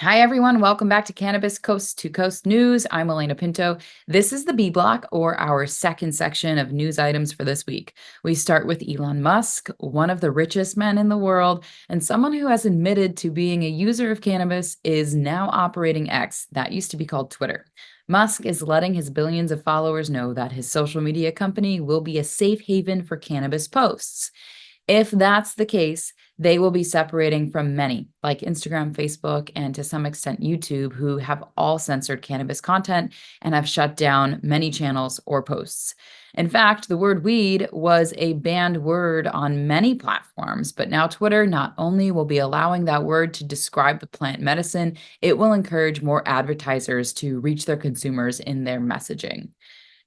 Hi, everyone. Welcome back to Cannabis Coast to Coast News. I'm Alaina Pinto. This is the B block, or our second section of news items for this week. We start with Elon Musk, one of the richest men in the world, and someone who has admitted to being a user of cannabis is now operating X, that used to be called Twitter. Musk is letting his billions of followers know that his social media company will be a safe haven for cannabis posts. If that's the case, they will be separating from many, like Instagram, Facebook, and to some extent YouTube, who have all censored cannabis content and have shut down many channels or posts. In fact, the word weed was a banned word on many platforms, but now Twitter not only will be allowing that word to describe the plant medicine, it will encourage more advertisers to reach their consumers in their messaging.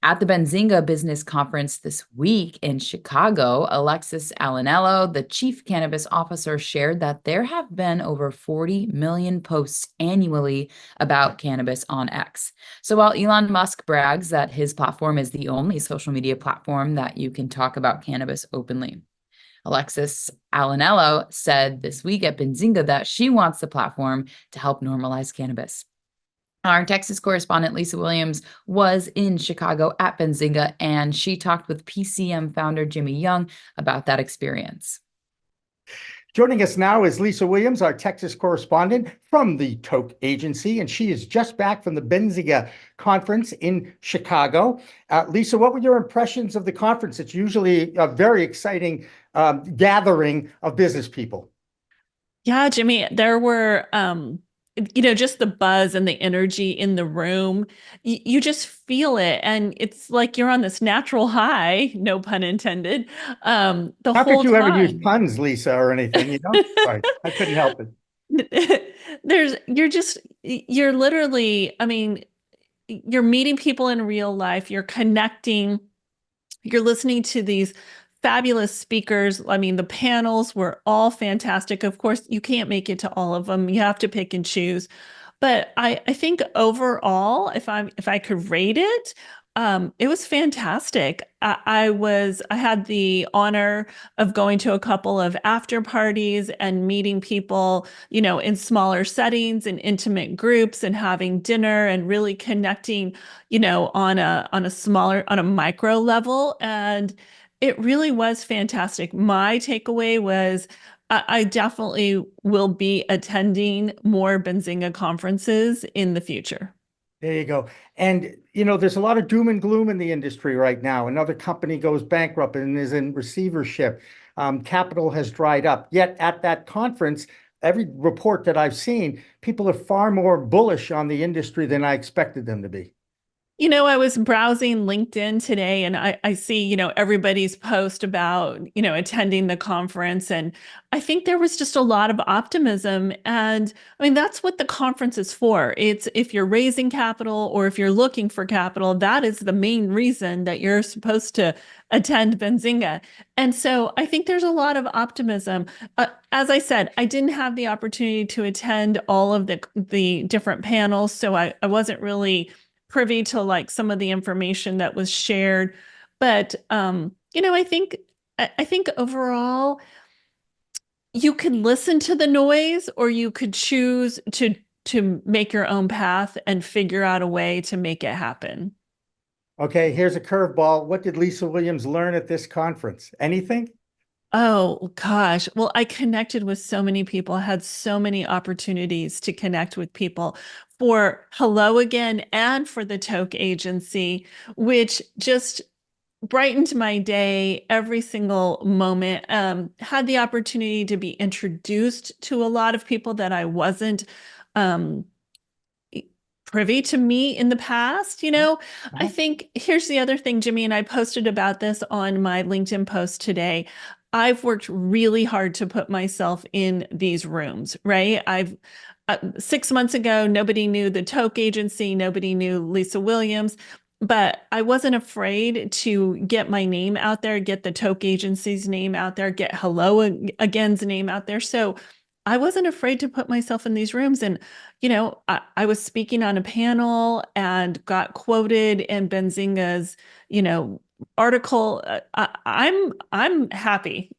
At the Benzinga Business Conference this week in Chicago, Alexis Alinello, the chief cannabis officer, shared that there have been over 40 million posts annually about cannabis on X. So while Elon Musk brags that his platform is the only social media platform that you can talk about cannabis openly, Alexis Alinello said this week at Benzinga that she wants the platform to help normalize cannabis. Our Texas correspondent, Lisa Williams, was in Chicago at Benzinga, and she talked with PCM founder Jimmy Young about that experience. Joining us now is Lisa Williams, our Texas correspondent from the Toke Agency, and she is just back from the Benzinga Conference in Chicago. Lisa, what were your impressions of the conference? It's usually a very exciting gathering of business people. Yeah, Jimmy, there were, just the buzz and the energy in the room. You just feel it. And it's like you're on this natural high, no pun intended, the Not that whole you ever use time. puns, Lisa, or anything, you know? Sorry, I couldn't help it. You're literally, I mean, you're meeting people in real life, you're connecting, you're listening to these fabulous speakers. I mean, the panels were all fantastic. Of course, you can't make it to all of them. You have to pick and choose. But I think overall, if I could rate it, it was fantastic. I had the honor of going to a couple of after parties and meeting people, in smaller settings and intimate groups and having dinner and really connecting, on a micro level. And it really was fantastic. My takeaway was I definitely will be attending more Benzinga conferences in the future. There you go. And, there's a lot of doom and gloom in the industry right now. Another company goes bankrupt and is in receivership. Capital has dried up. Yet at that conference, every report that I've seen, people are far more bullish on the industry than I expected them to be. I was browsing LinkedIn today and I see, everybody's post about, attending the conference. And I think there was just a lot of optimism. And I mean, that's what the conference is for. It's if you're raising capital or if you're looking for capital, that is the main reason that you're supposed to attend Benzinga. And so I think there's a lot of optimism. As I said, I didn't have the opportunity to attend all of the different panels, so I wasn't really privy to like some of the information that was shared. But I think overall you can listen to the noise or you could choose to make your own path and figure out a way to make it happen. Okay, here's a curveball. What did Lisa Williams learn at this conference? Anything? Oh gosh. Well, I connected with so many people, had so many opportunities to connect with people for Hello Again and for the Toke Agency, which just brightened my day every single moment. Had the opportunity to be introduced to a lot of people that I wasn't um, privy to me in the past. I Uh-huh. think here's the other thing, Jimmy, and I posted about this on my LinkedIn post today. I've worked really hard to put myself in these rooms, right? 6 months ago, nobody knew the Toke Agency, nobody knew Lisa Williams, but I wasn't afraid to get my name out there, get the Toke Agency's name out there, get Hello Again's name out there. So I wasn't afraid to put myself in these rooms. And, I was speaking on a panel and got quoted in Benzinga's, article. I'm happy.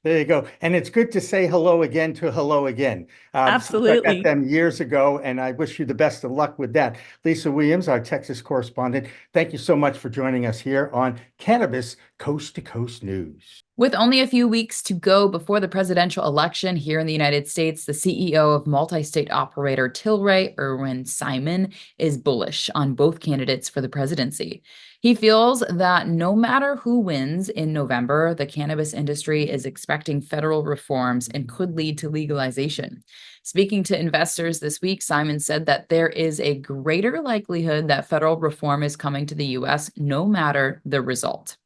There you go. And it's good to say hello again to hello again. Since I met Absolutely. them years ago, and I wish you the best of luck with that. Lisa Williams, our Texas correspondent, thank you so much for joining us here on Cannabis Coast to Coast News. With only a few weeks to go before the presidential election here in the United States, the CEO of multi-state operator Tilray, Irwin Simon, is bullish on both candidates for the presidency. He feels that no matter who wins in November, the cannabis industry is expecting federal reforms and could lead to legalization. Speaking to investors this week, Simon said that there is a greater likelihood that federal reform is coming to the U.S. no matter the result.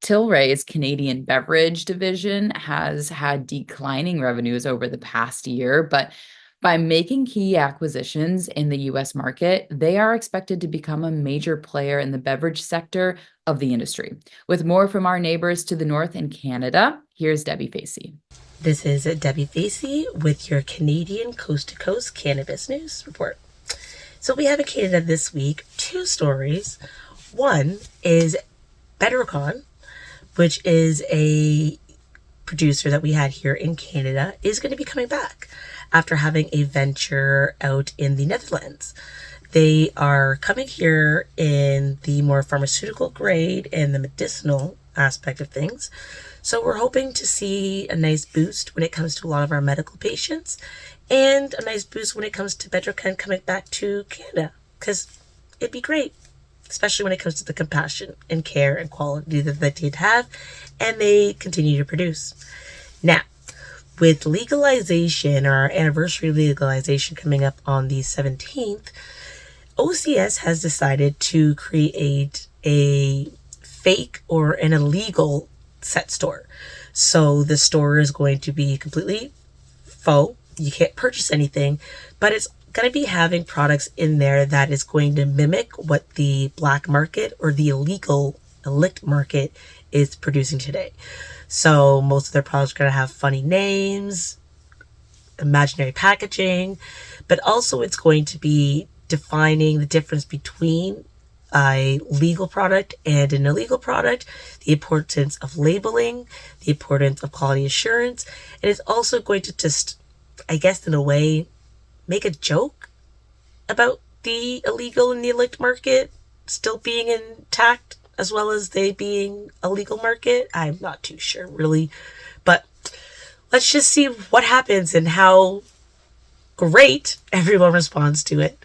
Tilray's Canadian beverage division has had declining revenues over the past year, but by making key acquisitions in the US market, they are expected to become a major player in the beverage sector of the industry. With more from our neighbors to the north in Canada, here's Debbie Facey. This is Debbie Facey with your Canadian Coast to Coast Cannabis News Report. So we have in Canada this week 2 stories. One is Bettercon, which is a producer that we had here in Canada, is going to be coming back after having a venture out in the Netherlands. They are coming here in the more pharmaceutical grade and the medicinal aspect of things. So we're hoping to see a nice boost when it comes to a lot of our medical patients, and a nice boost when it comes to Bettercon coming back to Canada, because it'd be great, especially when it comes to the compassion and care and quality that they did have, and they continue to produce. Now, with legalization, our anniversary legalization coming up on the 17th, OCS has decided to create a fake or an illegal set store. So the store is going to be completely faux. You can't purchase anything, but it's going to be having products in there that is going to mimic what the black market or the illegal illicit market is producing today. So most of their products are going to have funny names, imaginary packaging, but also it's going to be defining the difference between a legal product and an illegal product, the importance of labeling, the importance of quality assurance, and it's also going to just, I guess in a way, make a joke about the illegal and the illicit market still being intact as well as they being a legal market. I'm not too sure really, but let's just see what happens and how great everyone responds to it.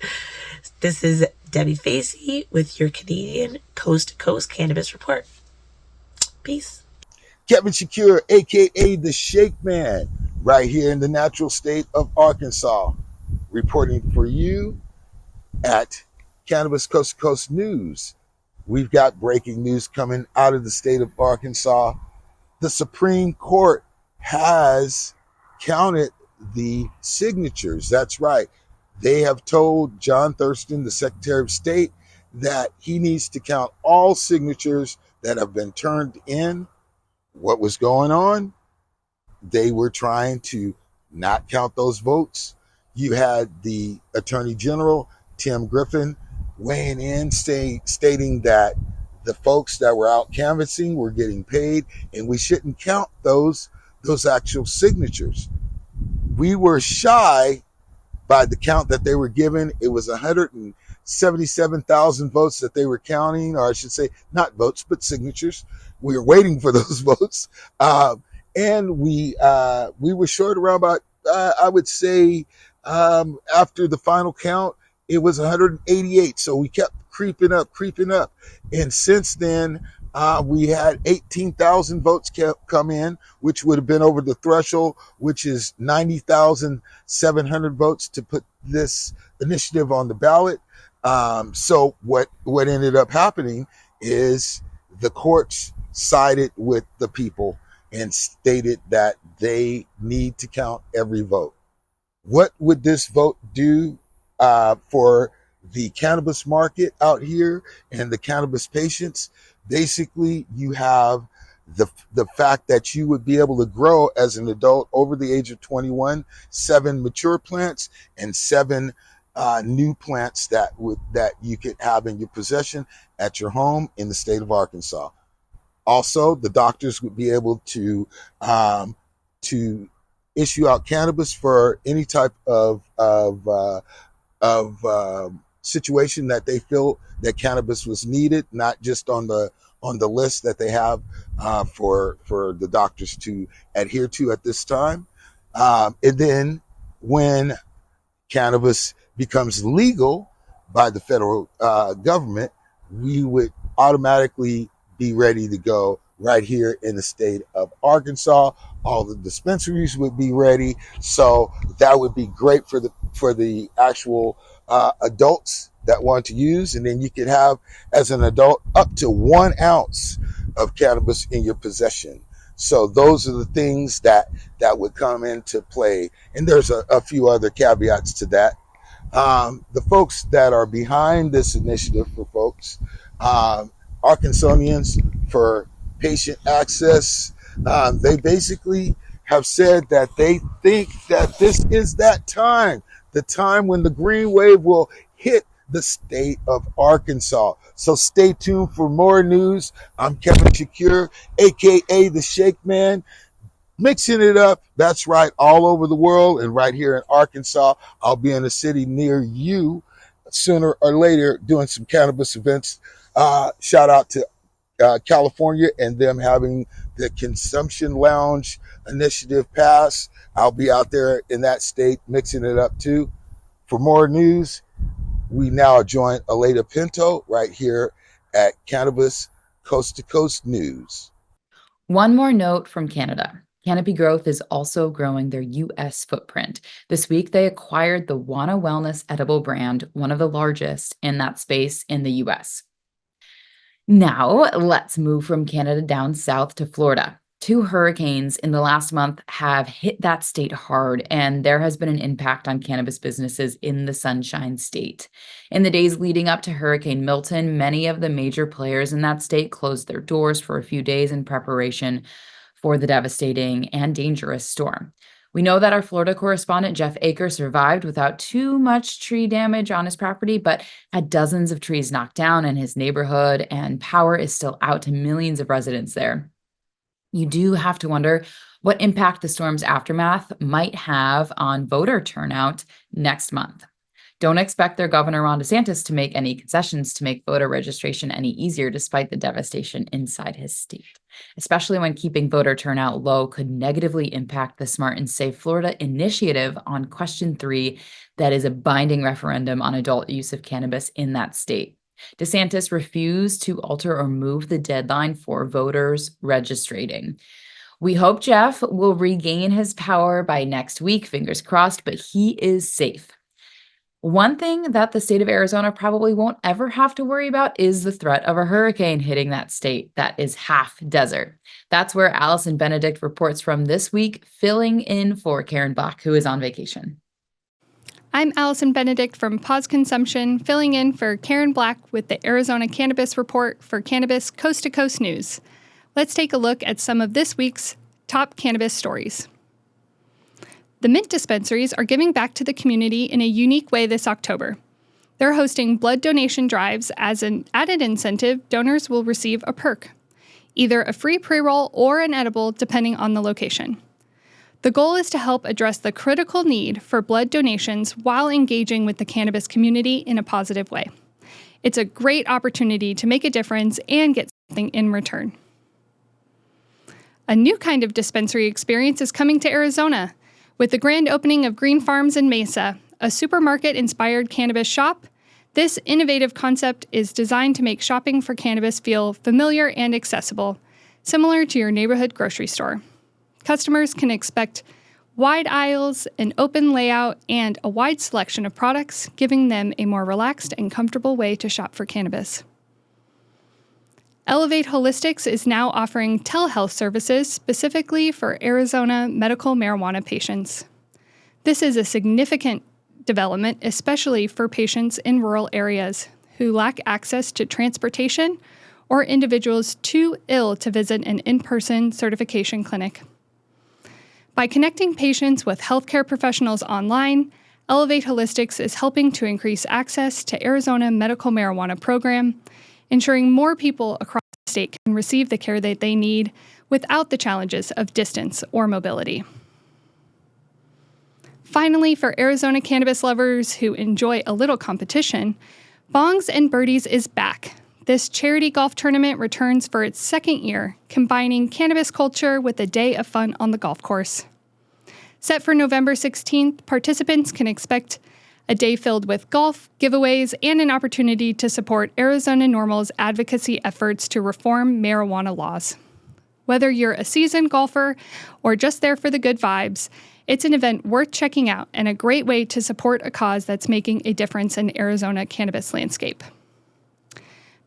This is Debbie Facey with your Canadian Coast to Coast Cannabis Report. Peace. Kevin Shakir, aka the Shake Man, right here in the natural state of Arkansas, reporting for you at Cannabis Coast to Coast News. We've got breaking news coming out of the state of Arkansas. The Supreme Court has counted the signatures. That's right. They have told John Thurston, the Secretary of State, that he needs to count all signatures that have been turned in. What was going on? They were trying to not count those votes. You had the Attorney General, Tim Griffin, weighing in, stating that the folks that were out canvassing were getting paid and we shouldn't count those actual signatures. We were shy by the count that they were given. It was 177,000 votes that they were counting, or I should say not votes, but signatures. We were waiting for those votes. And we were short around about, I would say, after the final count, it was 188. So we kept creeping up. And since then, we had 18,000 votes come in, which would have been over the threshold, which is 90,700 votes to put this initiative on the ballot. So what ended up happening is the courts sided with the people and stated that they need to count every vote. What would this vote do for the cannabis market out here and the cannabis patients? Basically, you have the fact that you would be able to grow as an adult over the age of 21, 7 mature plants and 7 new plants that you could have in your possession at your home in the state of Arkansas. Also, the doctors would be able to issue out cannabis for any type of situation that they feel that cannabis was needed, not just on the list that they have for the doctors to adhere to at this time. And then when cannabis becomes legal by the federal government, we would automatically be ready to go right here in the state of Arkansas. All the dispensaries would be ready. So that would be great for the actual adults that want to use. And then you could have, as an adult, up to 1 ounce of cannabis in your possession. So those are the things that would come into play. And there's a few other caveats to that. The folks that are behind this initiative for folks, Arkansanians for Patient Access, they basically have said that they think that this is that time, the time when the green wave will hit the state of Arkansas. So stay tuned for more news. I'm Kevin Shakir, aka the Shake Man, mixing it up. That's right, all over the world, and right here in Arkansas. I'll be in a city near you sooner or later doing some cannabis events. Shout out to California and them having the Consumption Lounge initiative pass. I'll be out there in that state mixing it up too. For more news, we now join Alaina Pinto right here at Cannabis Coast to Coast News. One more note from Canada. Canopy Growth is also growing their U.S. footprint. This week, they acquired the Wana Wellness edible brand, one of the largest in that space in the U.S. Now, let's move from Canada down south to Florida. 2 hurricanes in the last month have hit that state hard, and there has been an impact on cannabis businesses in the Sunshine State. In the days leading up to Hurricane Milton, many of the major players in that state closed their doors for a few days in preparation for the devastating and dangerous storm. We know that our Florida correspondent, Jeff Aker, survived without too much tree damage on his property, but had dozens of trees knocked down in his neighborhood, and power is still out to millions of residents there. You do have to wonder what impact the storm's aftermath might have on voter turnout next month. Don't expect their governor, Ron DeSantis, to make any concessions to make voter registration any easier despite the devastation inside his state, especially when keeping voter turnout low could negatively impact the Smart and Safe Florida initiative on Question 3 that is a binding referendum on adult use of cannabis in that state. DeSantis refused to alter or move the deadline for voters registering. We hope Jeff will regain his power by next week, fingers crossed, but he is safe. One thing that the state of Arizona probably won't ever have to worry about is the threat of a hurricane hitting that state that is half desert. That's where Allison Benedict reports from this week, filling in for Karen Black, who is on vacation. I'm Allison Benedict from Pause Consumption, filling in for Karen Black with the Arizona Cannabis Report for Cannabis Coast to Coast News. Let's take a look at some of this week's top cannabis stories. The Mint dispensaries are giving back to the community in a unique way this October. They're hosting blood donation drives. As an added incentive, donors will receive a perk, either a free pre-roll or an edible, depending on the location. The goal is to help address the critical need for blood donations while engaging with the cannabis community in a positive way. It's a great opportunity to make a difference and get something in return. A new kind of dispensary experience is coming to Arizona, with the grand opening of Green Farms in Mesa, a supermarket-inspired cannabis shop. This innovative concept is designed to make shopping for cannabis feel familiar and accessible, similar to your neighborhood grocery store. Customers can expect wide aisles, an open layout, and a wide selection of products, giving them a more relaxed and comfortable way to shop for cannabis. Elevate Holistics is now offering telehealth services specifically for Arizona medical marijuana patients. This is a significant development, especially for patients in rural areas who lack access to transportation or individuals too ill to visit an in-person certification clinic. By connecting patients with healthcare professionals online, Elevate Holistics is helping to increase access to Arizona medical marijuana program, ensuring more people across state can receive the care that they need without the challenges of distance or mobility. Finally, for Arizona cannabis lovers who enjoy a little competition, Bongs and Birdies is back. This charity golf tournament returns for its second year, combining cannabis culture with a day of fun on the golf course. Set for November 16th, participants can expect a day filled with golf, giveaways, and an opportunity to support Arizona NORML's advocacy efforts to reform marijuana laws. Whether you're a seasoned golfer or just there for the good vibes, it's an event worth checking out and a great way to support a cause that's making a difference in Arizona cannabis landscape.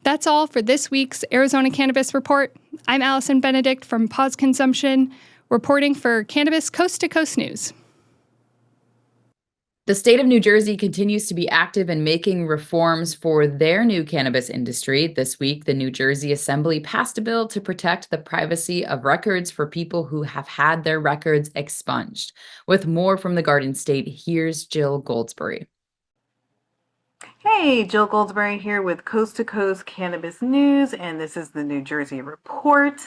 That's all for this week's Arizona Cannabis Report. I'm Allison Benedict from Pause Consumption, reporting for Cannabis Coast to Coast News. The state of New Jersey continues to be active in making reforms for their new cannabis industry. This week, the New Jersey Assembly passed a bill to protect the privacy of records for people who have had their records expunged. With more from the Garden State, here's Jill Goldsberry. Hey, Jill Goldsberry here with Coast to Coast Cannabis News, and this is the New Jersey Report.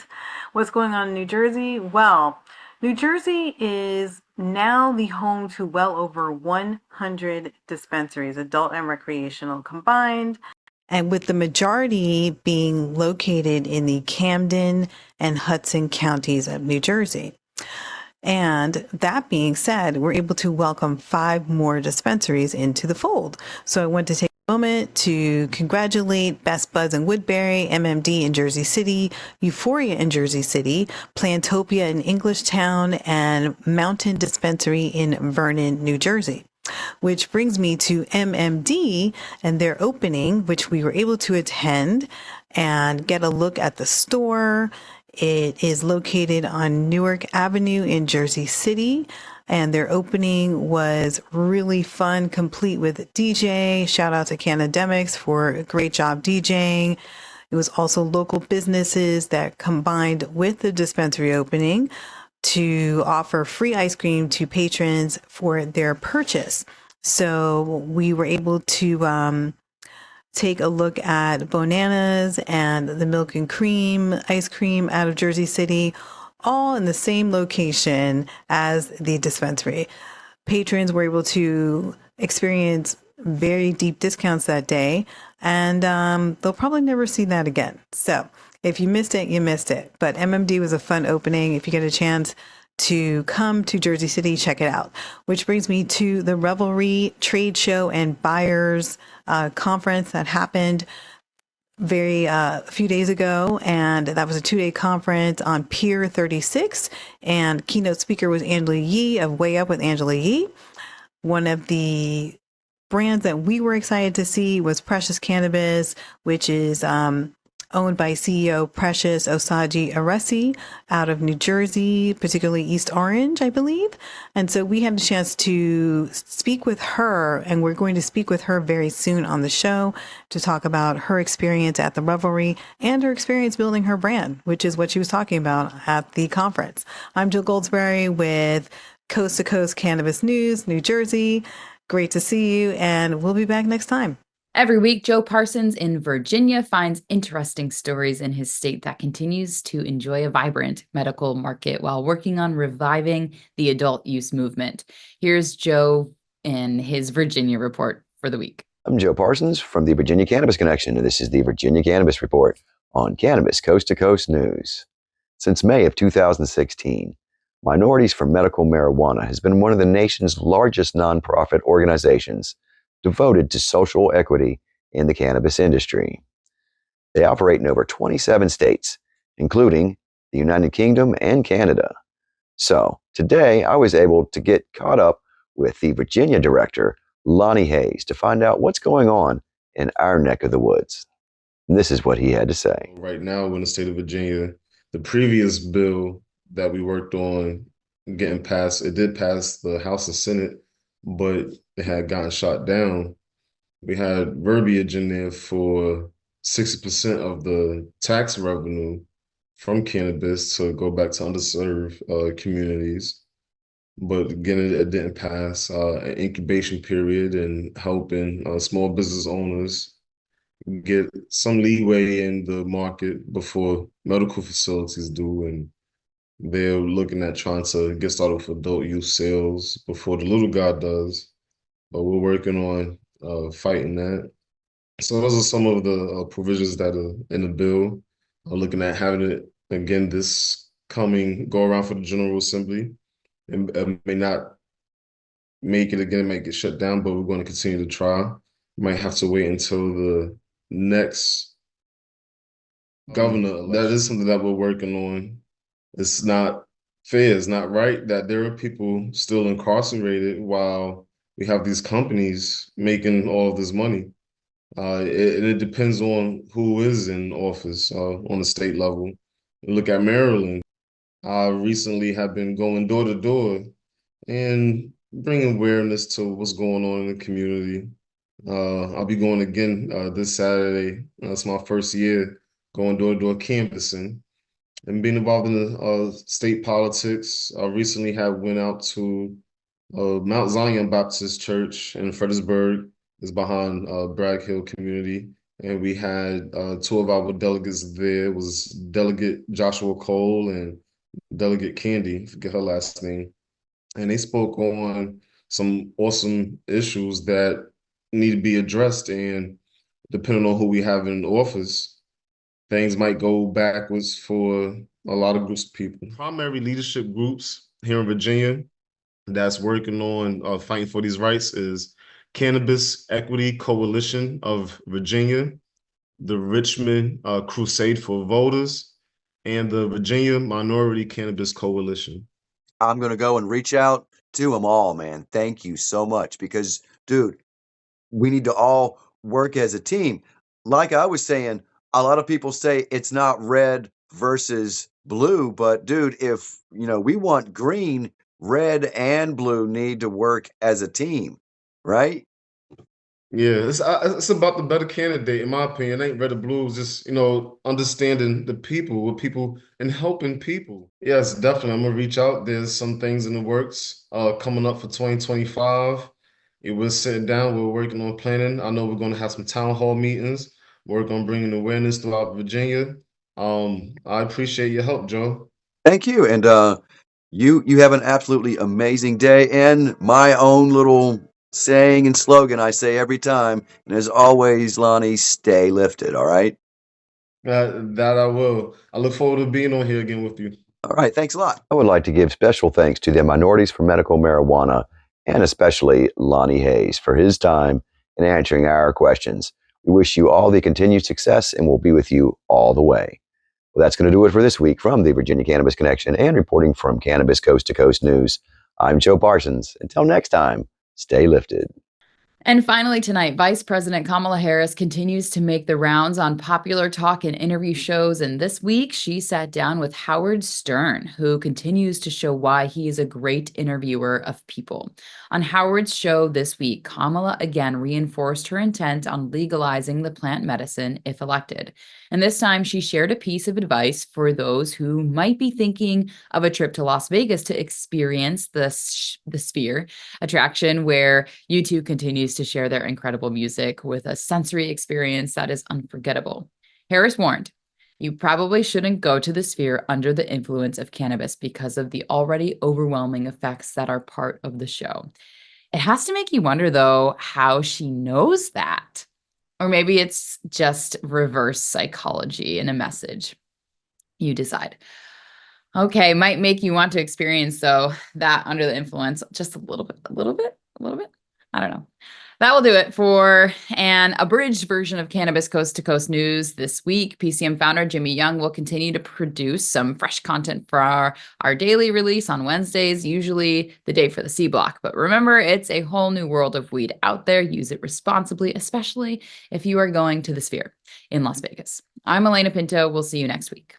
What's going on in New Jersey? Well, New Jersey is now the home to well over 100 dispensaries, adult and recreational combined, and with the majority being located in the Camden and Hudson counties of New Jersey. And that being said, we're able to welcome 5 more dispensaries into the fold. So I want to take a moment to congratulate Best Buds in Woodbury, MMD in Jersey City, Euphoria in Jersey City, Plantopia in Englishtown, and Mountain Dispensary in Vernon, New Jersey. Which brings me to MMD and their opening, which we were able to attend and get a look at the store. It is located on Newark Avenue in Jersey City, and their opening was really fun, complete with DJ. Shout out to Cannademics for a great job DJing. It was also local businesses that combined with the dispensary opening to offer free ice cream to patrons for their purchase. So we were able to take a look at Bonana's and the milk and cream ice cream out of Jersey City, all in the same location as the dispensary. Patrons were able to experience very deep discounts that day, and they'll probably never see that again. So if you missed it, you missed it. But MMD was a fun opening. If you get a chance to come to Jersey City, check it out. Which brings me to the Revelry Trade Show and Buyers Conference that happened a few days ago, and that was a 2-day conference on Pier 36, and keynote speaker was Angela Yee of Way Up with Angela Yee. One of the brands that we were excited to see was Precious Cannabis, which is owned by CEO Precious Osaji Aresi out of New Jersey, particularly East Orange, I believe. And so we had a chance to speak with her, and we're going to speak with her very soon on the show to talk about her experience at the Revelry and her experience building her brand, which is what she was talking about at the conference. I'm Jill Goldsberry with Coast to Coast Cannabis News, New Jersey. Great to see you, and we'll be back next time. Every week, Joe Parsons in Virginia finds interesting stories in his state that continues to enjoy a vibrant medical market while working on reviving the adult use movement. Here's Joe in his Virginia report for the week. I'm Joe Parsons from the Virginia Cannabis Connection, and this is the Virginia Cannabis Report on Cannabis Coast to Coast News. Since May of 2016, Minorities for Medical Marijuana has been one of the nation's largest nonprofit organizations devoted to social equity in the cannabis industry. They operate in over 27 states, including the United Kingdom and Canada. So today I was able to get caught up with the Virginia director, Lonnie Hayes, to find out what's going on in our neck of the woods. And this is what he had to say. Right now in the state of Virginia, the previous bill that we worked on getting passed, it did pass the House and Senate, but it had gotten shot down. We had verbiage in there for 60% of the tax revenue from cannabis to go back to underserved communities. But again, it didn't pass. An incubation period and helping small business owners get some leeway in the market before medical facilities do, and they're looking at trying to get started with adult use sales before the little guy does. But we're working on fighting that. So those are some of the provisions that are in the bill. Looking at having it again this coming go around for the General Assembly. It may not make it again, make it shut down, but we're going to continue to try. We might have to wait until the next governor. That is something that we're working on. It's not fair, it's not right that there are people still incarcerated while we have these companies making all of this money. It depends on who is in office on the state level. Look at Maryland. I recently have been going door to door and bringing awareness to what's going on in the community. I'll be going again this Saturday. That's my first year going door to door canvassing and being involved in the state politics. I recently went out to Mount Zion Baptist Church in Fredericksburg. It's behind Bragg Hill community. And we had two of our delegates there. It was Delegate Joshua Cole and Delegate Candy, I forget her last name. And they spoke on some awesome issues that need to be addressed. And depending on who we have in office, things might go backwards for a lot of groups of people. Primary leadership groups here in Virginia that's working on fighting for these rights is Cannabis Equity Coalition of Virginia, the Richmond Crusade for Voters, and the Virginia Minority Cannabis Coalition. I'm going to go and reach out to them all, man. Thank you so much because, dude, we need to all work as a team. Like I was saying, a lot of people say it's not red versus blue, but dude, if, we want green, red and blue need to work as a team, right? Yeah, it's about the better candidate, in my opinion. It ain't red or blue. It's just, understanding the people, with people and helping people. Yes, definitely. I'm gonna reach out. There's some things in the works coming up for 2025. We're sitting down, we're working on planning. I know we're gonna have some town hall meetings, work on bringing awareness throughout Virginia. I appreciate your help, Joe. Thank you. And you have an absolutely amazing day. And my own little saying and slogan I say every time. And as always, Lonnie, stay lifted. All right. That I will. I look forward to being on here again with you. All right. Thanks a lot. I would like to give special thanks to the Minorities for Medical Marijuana and especially Lonnie Hayes for his time in answering our questions. We wish you all the continued success and we'll be with you all the way. Well, that's going to do it for this week from the Virginia Cannabis Connection and reporting from Cannabis Coast to Coast News. I'm Joe Parsons. Until next time, stay lifted. And finally tonight, Vice President Kamala Harris continues to make the rounds on popular talk and interview shows. And this week, she sat down with Howard Stern, who continues to show why he is a great interviewer of people. On Howard's show this week, Kamala again reinforced her intent on legalizing the plant medicine if elected. And this time, she shared a piece of advice for those who might be thinking of a trip to Las Vegas to experience the Sphere attraction, where U2 continues to share their incredible music with a sensory experience that is unforgettable. Harris warned, you probably shouldn't go to the Sphere under the influence of cannabis because of the already overwhelming effects that are part of the show. It has to make you wonder, though, how she knows that. Or maybe it's just reverse psychology in a message. You decide. Okay, might make you want to experience, though, that under the influence just a little bit. I don't know. That will do it for an abridged version of Cannabis Coast to Coast News this week. PCM founder Jimmy Young will continue to produce some fresh content for our daily release on Wednesdays, usually the day for the C block. But remember, it's a whole new world of weed out there. Use it responsibly, especially if you are going to the Sphere in Las Vegas. I'm Alaina Pinto. We'll see you next week.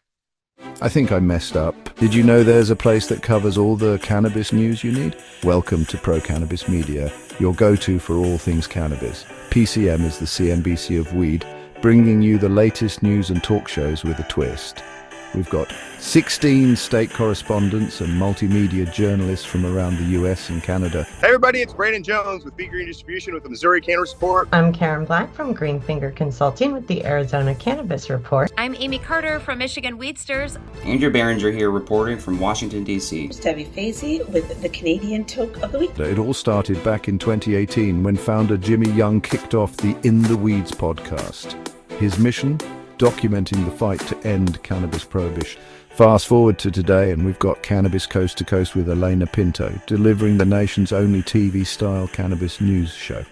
I think I messed up. Did you know there's a place that covers all the cannabis news you need? Welcome to Pro Cannabis Media, your go-to for all things cannabis. PCM is the CNBC of weed, bringing you the latest news and talk shows with a twist. We've got 16 state correspondents and multimedia journalists from around the US and Canada. Hey everybody, it's Brandon Jones with Be Green Distribution with the Missouri Cannabis Report. I'm Karen Black from Greenfinger Consulting with the Arizona Cannabis Report. I'm Amy Carter from Michigan Weedsters. Andrew Behringer here reporting from Washington, D.C. It's Debbie Facey with the Canadian Toke of the Week. It all started back in 2018 when founder Jimmy Young kicked off the In the Weeds podcast. His mission? Documenting the fight to end cannabis prohibition. Fast forward to today and we've got Cannabis Coast to Coast with Alaina Pinto, delivering the nation's only TV-style cannabis news show.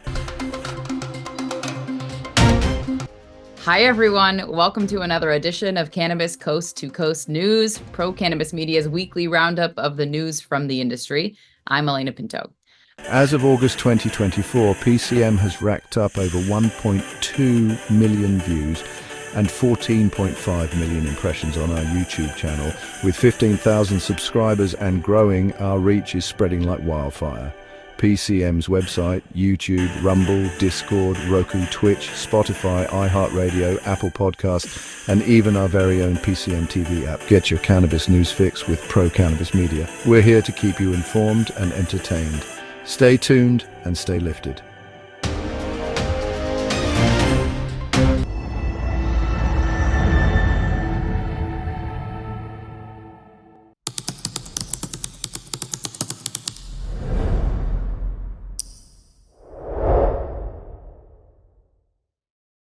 Hi, everyone. Welcome to another edition of Cannabis Coast to Coast News, Pro Cannabis Media's weekly roundup of the news from the industry. I'm Alaina Pinto. As of August 2024, PCM has racked up over 1.2 million views and 14.5 million impressions on our YouTube channel. With 15,000 subscribers and growing, our reach is spreading like wildfire. PCM's website, YouTube, Rumble, Discord, Roku, Twitch, Spotify, iHeartRadio, Apple Podcasts, and even our very own PCM TV app. Get your cannabis news fix with Pro Cannabis Media. We're here to keep you informed and entertained. Stay tuned and stay lifted.